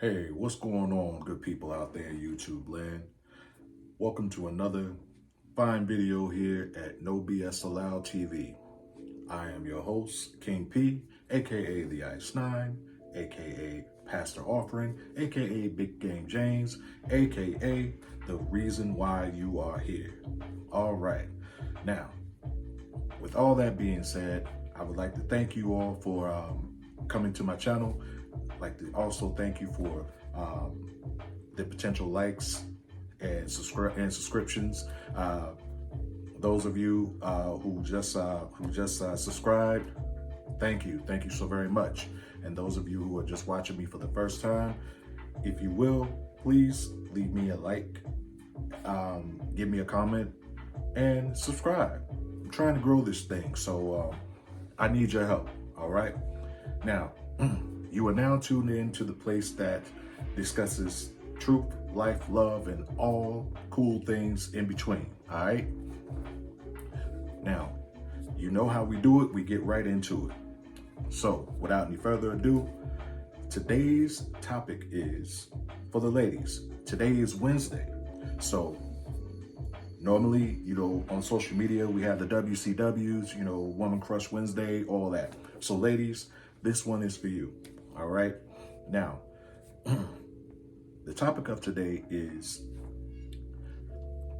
Hey, what's going on, good people out there in YouTube land? Welcome to another fine video here at No BS Allowed TV. I am your host, King P, aka the Ice Nine, aka Pastor Offering, aka Big Game James, aka the reason why you are here. All right, now, with all that being said, I would like to thank you all for coming to my channel. I'd like to also thank you for the potential likes and subscriptions. Those of you who just subscribed, thank you so very much. And those of you who are just watching me for the first time, if you will, please leave me a like, give me a comment, and subscribe. I'm trying to grow this thing, so I need your help. All right. Now, you are now tuned in to the place that discusses truth, life, love, and all cool things in between. All right. Now, you know how we do it. We get right into it. So, without any further ado, today's topic is for the ladies. Today is Wednesday. So, normally, on social media, we have the WCWs, Woman Crush Wednesday, all that. So, ladies, this one is for you. All right. Now, the topic of today is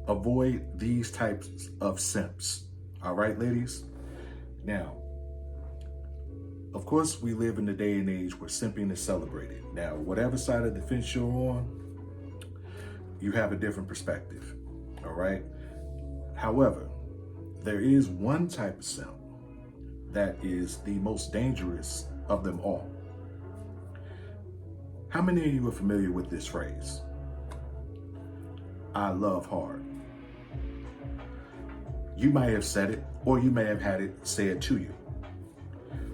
avoid these types of simps. All right, ladies. Now, of course, we live in the day and age where simping is celebrated. Now, whatever side of the fence you're on, you have a different perspective. All right. However, there is one type of simp that is the most dangerous of them all. How many of you are familiar with this phrase? I love hard. You might have said it, or you may have had it said to you.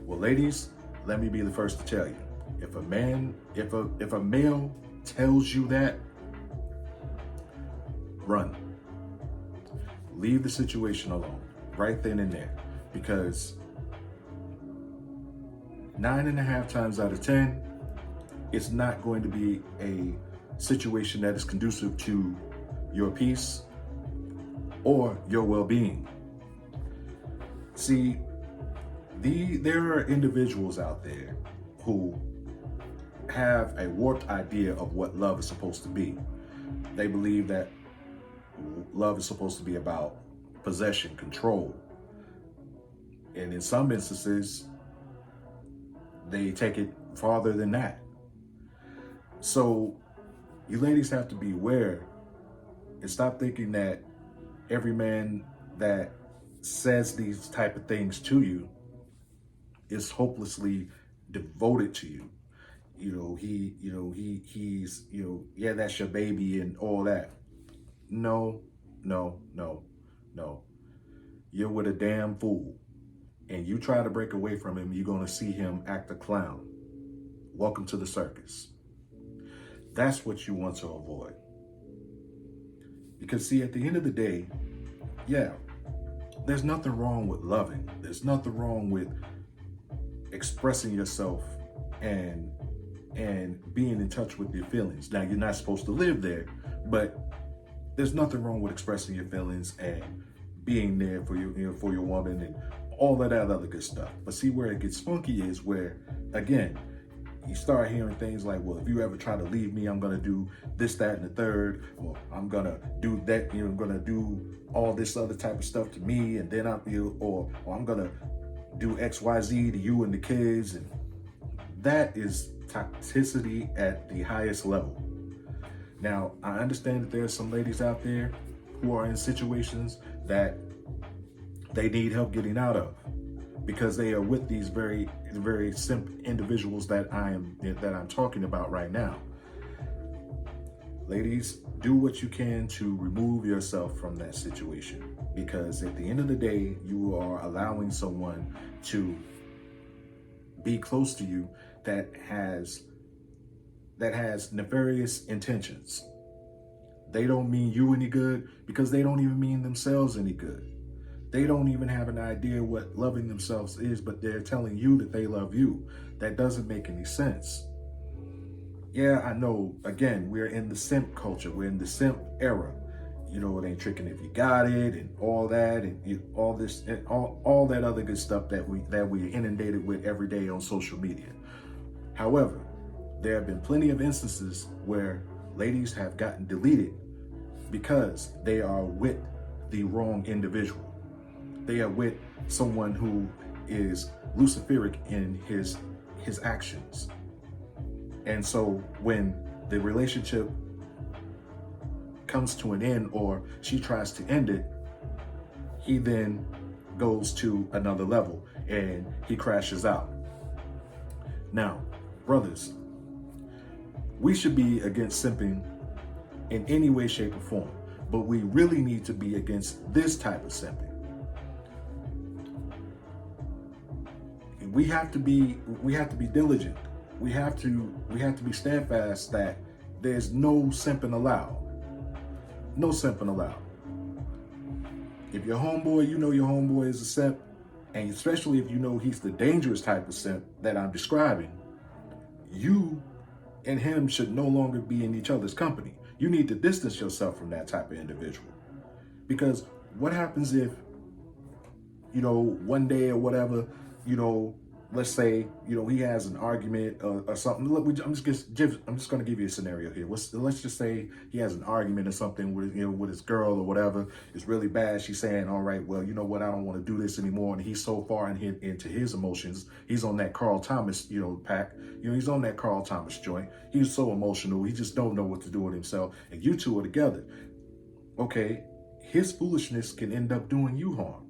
Well, ladies, let me be the first to tell you. If a male tells you that, run. Leave the situation alone, right then and there. Because 9.5 times out of 10, it's not going to be a situation that is conducive to your peace or your well-being. See, there are individuals out there who have a warped idea of what love is supposed to be. They believe that love is supposed to be about possession, control. And in some instances, they take it farther than that. So you ladies have to be aware and stop thinking that every man that says these type of things to you is hopelessly devoted to you. He's yeah, that's your baby and all that. No. You're with a damn fool. And you try to break away from him, you're going to see him act a clown. Welcome to the circus. That's what you want to avoid. Because see, at the end of the day, yeah, there's nothing wrong with loving. There's nothing wrong with expressing yourself and being in touch with your feelings. Now, you're not supposed to live there, but there's nothing wrong with expressing your feelings and being there for for your woman and all of that other good stuff. But see, where it gets funky is where, again, you start hearing things like, well, if you ever try to leave me, I'm going to do this, that, and the third, or I'm going to do that, I'm going to do all this other type of stuff to me, and then or I'm going to do X, Y, Z to you and the kids. And that is toxicity at the highest level. Now, I understand that there are some ladies out there who are in situations that they need help getting out of because they are with these very simp individuals that I'm talking about right now. Ladies, do what you can to remove yourself from that situation, because at the end of the day, you are allowing someone to be close to you that has nefarious intentions. They don't mean you any good because they don't even mean themselves any good. They don't even have an idea what loving themselves is, but they're telling you that they love you. That doesn't make any sense. Yeah, I know. Again, we're in the simp culture. We're in the simp era. You know, it ain't tricking if you got it, and all that, and all this, and all that other good stuff that we inundated with every day on social media. However, there have been plenty of instances where ladies have gotten deleted because they are with the wrong individual. They are with someone who is luciferic in his actions. And so when the relationship comes to an end or she tries to end it, he then goes to another level and he crashes out. Now, brothers, we should be against simping in any way, shape, or form, but we really need to be against this type of simping. We have to be diligent. We have to be steadfast that there's no simping allowed. No simping allowed. If your homeboy, you know your homeboy is a simp, and especially if you know he's the dangerous type of simp that I'm describing, you and him should no longer be in each other's company. You need to distance yourself from that type of individual. Because what happens if, one day or whatever, let's say, he has an argument or something. I'm just going to give you a scenario here. Let's just say he has an argument or something with his girl or whatever. It's really bad. She's saying, all right, well, you know what? I don't want to do this anymore. And he's so far into his emotions. He's on that Carl Thomas, pack. He's on that Carl Thomas joint. He's so emotional. He just don't know what to do with himself. And you two are together. Okay, his foolishness can end up doing you harm.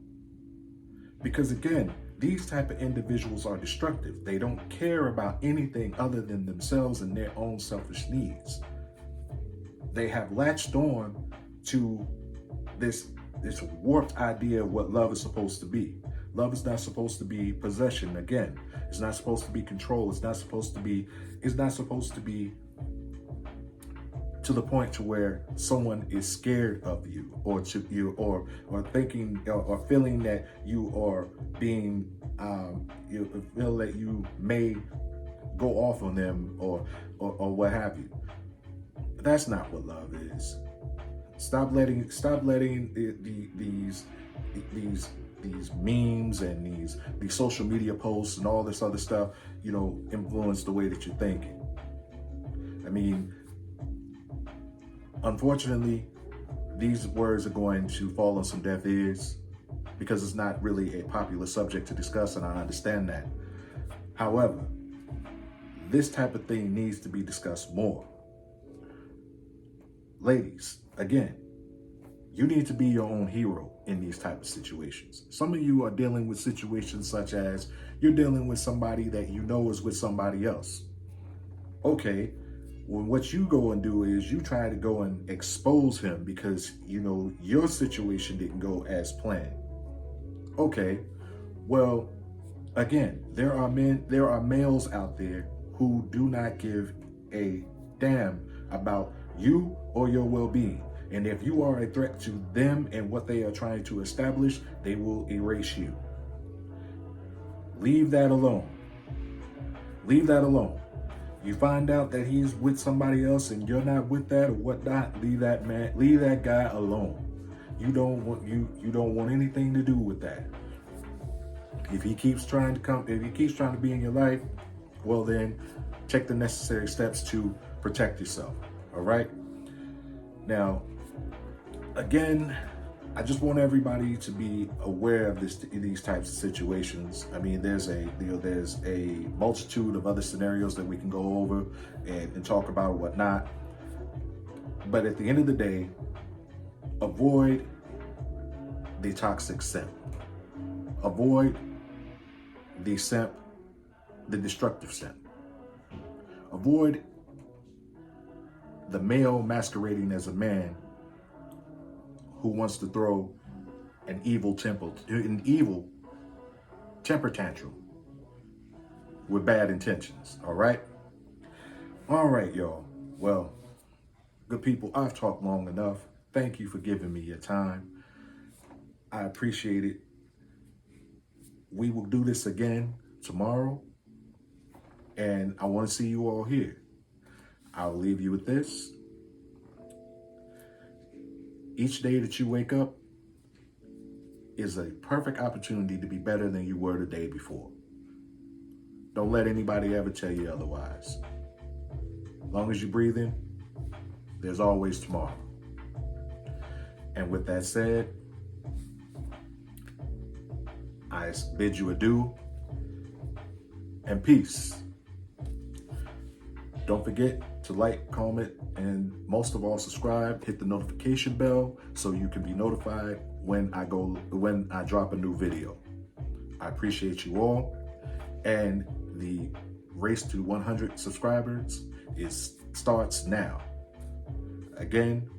Because again, these type of individuals are destructive. They don't care about anything other than themselves and their own selfish needs. They have latched on to this warped idea of what love is supposed to be. Love is not supposed to be possession. Again, it's not supposed to be control. It's not supposed to be to the point to where someone is scared of you or thinking or feeling that you are being you feel that you may go off on them or what have you. That's not what love is. Stop letting these memes and these social media posts and all this other stuff, influence the way that you're thinking. I mean, unfortunately, these words are going to fall on some deaf ears because it's not really a popular subject to discuss, and I understand that. However, this type of thing needs to be discussed more. Ladies, again, you need to be your own hero in these type of situations. Some of you are dealing with situations such as you're dealing with somebody that you know is with somebody else. Okay, well, what you go and do is you try to go and expose him because your situation didn't go as planned. Okay, well, again, there are males out there who do not give a damn about you or your well-being. And if you are a threat to them and what they are trying to establish, they will erase you. Leave that alone. Leave that alone. You find out that he's with somebody else and you're not with that or whatnot, leave that guy alone. You don't want anything to do with that. If he keeps trying to be in your life, well then take the necessary steps to protect yourself. All right? Now, again, I just want everybody to be aware of these types of situations. I mean, there's a multitude of other scenarios that we can go over and talk about and whatnot. But at the end of the day, avoid the toxic simp. Avoid the simp, the destructive simp. Avoid the male masquerading as a man who wants to throw an evil temper tantrum with bad intentions. All right, y'all. Well, good people, I've talked long enough. Thank you for giving me your time. I appreciate it. We will do this again tomorrow, and I want to see you all here. I'll leave you with this. Each day that you wake up is a perfect opportunity to be better than you were the day before. Don't let anybody ever tell you otherwise. As long as you're breathing, there's always tomorrow. And with that said, I bid you adieu and peace. Don't forget to like, comment, and most of all, subscribe. Hit the notification bell so you can be notified when I drop a new video. I appreciate you all. And the race to 100 subscribers starts now. Again,